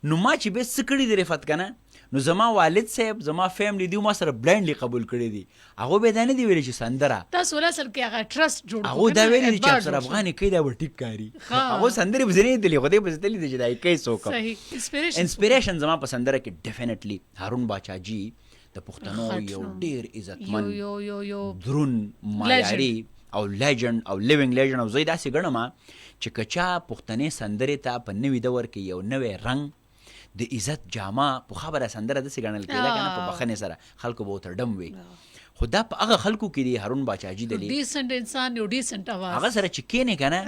نو ما چې به څه کړي دی رفت که نه نو زما والد صاحب زما فیملی دی ما سره بلایندلی قبول کړی دي هغه به دا نه دی ویلي چې سندره تاسو ول اصل کې هغه ټرست جوړ هغه دا ویلي دي چې افسر افغان کوي دا به ټیک کاري هغه سندرې به زه نه دي خو دې به زتلی دي چې دا یې کوي څوک صحیح انسپریشن زما په سندره کې ډیفینیټلی هارون باچا جی د پښتنو یو ډېر عزتمن درون معیاري او لیجنډ او لیوینګ لیجنډ او زه داسې ګڼم چې که چا پښتنې سندرې ته په نوي دور کې یو نوی رنګ د عزت جامه په خبره سندره داسې ګڼل کېده که نه په بخښنې سره خلکو به ورته ډم وي خو دا په هغه خلکو کې دی هارون باچاجي دلی ډیسنټ انسان یو ډیسنټ اواز هغه سره چې کېنې که نه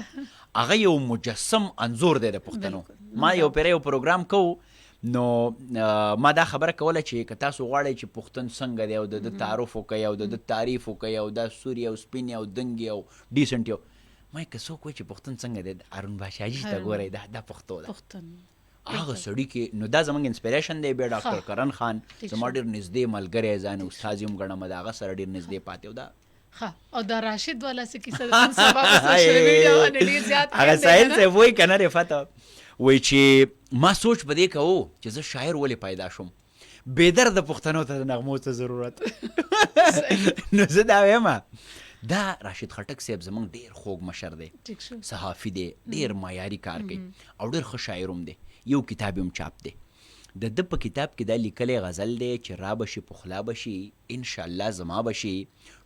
هغه یو مجسم انځور دی د پښتنو ما یو پیره یو پروګرام کوو نو ما دا خبره کوله چې که تاسو غواړئ چې پښتون څنګه دی او د تعارف وکوئ او د تعریف وکوئ او دا سوري او سپین او دنګي او ډیسنټ یو ما که څوک وایي چې پښتون څنګه دی هارون باچاجي ته ګورئ دا پښتو ده هغه سړي کې نو دا زموږ انسپریشن دی بیا ډاکټر کرن خان زما ډېر نږدې ملګری ځان استاد یې هم ګڼم د هغه سره ډېر نږدې پاتې و دا او دا راشد والا څه کیسه ده سبا په سوشل میډیا باندې ډېر زیات هغه ساحل صاحب وایي که نه رفت وایي چې ما سوچ په دې کوو چې زه شاعر ولې پیدا شوم بېدرده پښتنو ته د نغمو څه ضرورت نو زه دا وایم دا راشد خټک صاحب زموږ ډېر خوږ مشر دی صحافي دی ډېر معیاري کار کوي او ډېر ښه شاعر هم دی یو کتاب هم چاپ دی د ده په کتاب کې دا لیکلی غزل دی چې را بشي پخلا بشي انشاءالله زما بشي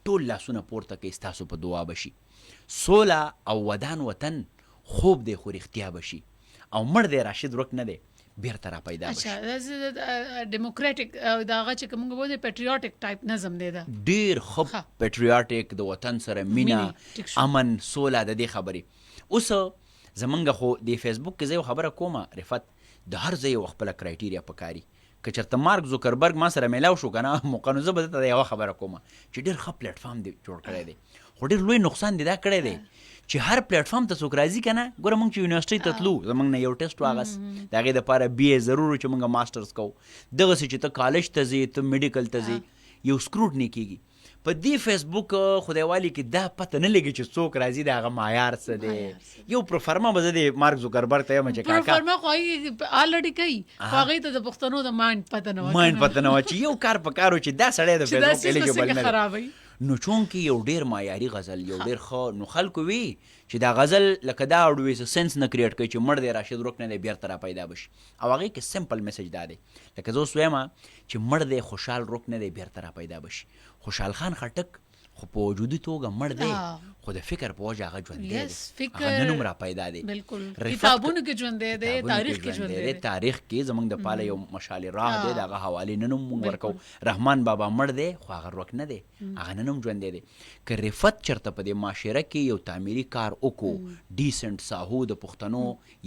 ټول لاسونه پورته کوي ستاسو په دعا بشي سوله او ودان وطن خوب دی خو رښتیا بشي او مړ دی راشد ورک نه دی بیرته را پیدا بشي ډیموکراټیک دا هغه چې موږ وایو پیټریوټیک ټایپ نظم دی دا ډېر ښه پیټریوټیک د وطن سره مینه امن سوله د دې خبرې اوس زمونږ خو د فیسبوک کې زه یو خبره کومه رفت د هر ځای یو خپله کرایټیریا پکاري که چېرته مارک زوکربرګ ما سره میلاو شو که نه موقع نو زه به درته یوه خبره کومه چې ډېر ښه پلیټفارم دی جوړ کړی دی خو ډېر لوی نقصان دی دا کړی دی چې هر پلیټفارم ته څوک راځي که نه ګوره موږ چې یونیورسټۍ ته تلو زموږ نه یو ټیسټ واغست د هغې دپاره BA ضرور چې موږ ماسټرز کوو دغسې چې ته کالج ته ځې ته میډیکل ته ځې یو سکروټني کېږي په دې فیسبوک خدایوالي کې دا پته نه لګي چې څوک راځي د هغه معیار څه دی یو پروفارما به زه د مارک زوکربرګ ته یم چې کاکا پروفارما خو هغې الریډي کوي خو هغې ته د پښتنو د مایند پته نه وه چې یو کار په کار و چې دا سړی د فیسبوک ایلیجبل نه دی نو چونکې یو ډېر معیاري غزل یو ډېر ښه نو خلکو وي چې دا غزل لکه دا اړوي څه سنس نه کریټ کوي چې مړ دی راشد ورک نه دی بیرته را پیدا بشي او هغې کې سمپل میسج دا دی لکه زه اوس وایم چې مړ دی خوشحال رک نه دی بیرته را پیدا بشي خوشحال خان خټک خو په وجودي توګه مړ دی خو د فکر په وجه هغه ژوندی دی فکر هغه نن هم را پیدا دی بالکل کتابونو کې ژوندی دی تاریخ کې ژوندی دی تاریخ کې زمونږ د پاله یو مشال راه دی د هغه حوالې نن هم مونږ ورکو رحمان بابا مړ دی خو هغه روک نه دی هغه نن هم ژوندی دی که رفت چېرته په دې معاشره کې یو تعمیري کار وکړو ډیسنټ ساهو د پښتنو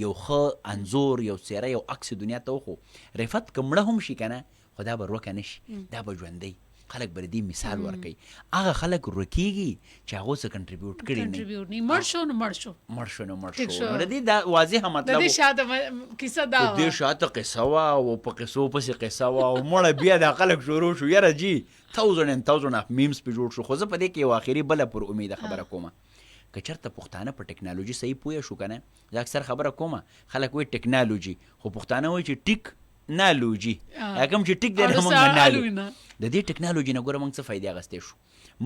یو ښه انځور یو څیره یو عکس دنیا ته وښو رفت که مړه هم شي که نه خو دا به روکه نه شي دا به ژوندی خلک به د دې مثال ورکوي هغه خلک روکېږي چې هغو څه کنټریبیوټ کړي نه مړ شو نو مړ شو نو د دې دا واضحه مطلب د دې شاته کیسه دا د دې شاته قصه وه او په قصو پسې قصه وه او مړه بیا دا خلک شروع شو یاره جي 1000 اف میمز پې جوړ شو خو زه په دې کې یو آخري بله پر امیده خبره کومه که چېرته پښتانه په ټکنالوژي صحیح پوه شو که نه زه اکثر خبره کومه خلک وایي ټکنالوژي خو پښتانه وایي چې ټیک نالوجي کوم چې ټیک دی موږ نالو د دې ټکنالوژي نه ګوره موږ څه فایدې اخیستی شو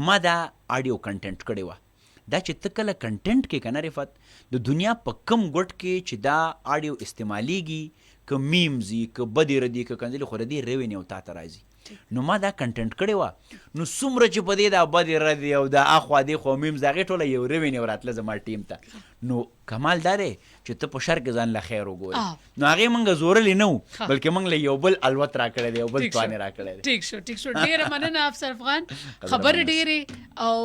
ما دا آډیو کنټنټ کړې وه دا چې ته کله کنټنټ کې که نه رفت د دنیا په کم ګوټ کې چې دا آډیو استعمالیږي که میمز وي که بدې ردي که کنځلې خو ردي ریونیو تا ته راځي نو ما دا کنټنټ کړې وه نو څومره چې په دې دا بدې ردي او دا اخوا دې خو میمز د هغې ټوله یو ریونیو راتله زما ټیم ته نو کمال دا دی چې ته په شر کې ځان له خیر وګورې نو هغې موږ زورلی نه وو بلکې موږ له یو بل الوت را کړی دی یو بل توانې را کړی دی ټیک شو ډېره مننه افسر افغان خبرې ډېرې او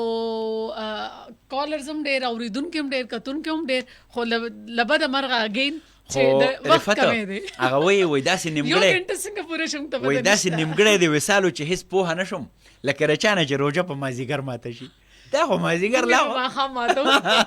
کالرز هم ډېر اورېدونکي هم ډېر کتونکي هم ډېر خو له بده مرغه اګین چې وخت کمی دی هغه وایي داسې نیمګړی یو ګنټه څنګه پوره شم ته وایي داسې نیمګړی دی وصالو چې هېڅ پوهه نه شم لکه د چا نه چې روژه په مازدیګر ماته شي دا خو مازدیګر لا ماښام ماته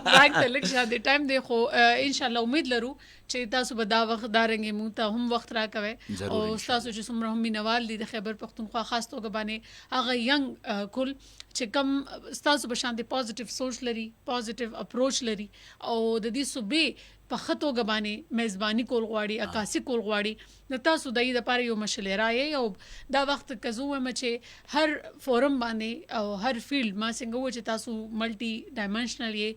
برېک ته لږ شاته ټایم دی خو انشاءالله امید لرو چې تاسو به دا وخت دارنګې موږ ته هم وخت راکوئ او ستاسو چې څومره هم مینوال دي د خیبر پښتونخوا خاص توګه باندې هغه ینګ کل چې کم ستاسو په شان دي پازیټیو سوچ لري پازیټیو اپروچ لري او د دې صوبې په ښه توګه باندې میزباني کول غواړي عکاسي کول غواړي نو تاسو د دې دپاره یو مشلې رایې او دا وخت که زه ووایم چې هر فورم باندې او هر فیلډ ما څنګه وویل چې تاسو ملټي ډایمنشنل یې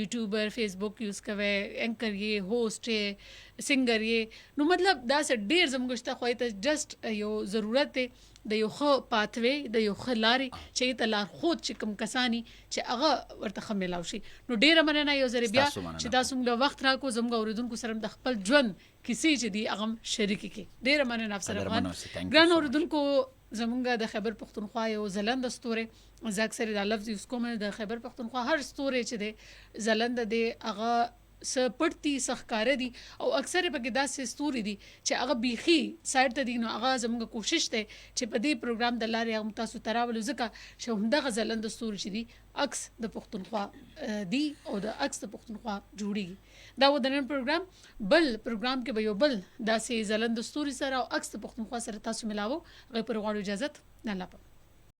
یوټیوبر فیسبوک یوز کوئ اینکر یې هوسټ یې سنګر یې نو مطلب داسې ډېر زموږ شته خو ته جسټ یو ضرورت دی د یو ښه پاتوی د یو ښه لارې چې ته لارښود چې کوم کسانی چې هغه ورته ښه میلاو شي نو ډېره مننه یو ځلې بیا چې تاسو موږ له وخت راکړو زموږ اورېدونکو سره د خپل ژوند کیسې چې دي هغه هم شریکې کړي ډېره مننه افسر افغان ګران اورېدونکو زمونږ د خیبر پښتونخوا یو ځلنده ستوری زه اکثر دا لفظ یوز کوم د خیبر پښتونخوا هر ستوری چې دی ځلنده دی هغه څه پټ دي څه ښکاره دي او اکثر پکې داسې ستوري دي چې هغه بیخي سایډ ته دي نو هغه زموږ کوشش دی چې په دې پروګرام د لارې هغه تاسو ته راولو ځکه چې همدغه ځلنده ستوري چې دي عکس د پښتونخوا دي او د عکس د پښتونخوا جوړیږي دا و د نن پروګرام بل پروګرام کې به یو بل داسې ځلنده ستوري سره او عکس د پښتونخوا سره تاسو ملاوو هغې پورې غواړو اجازت الله پاک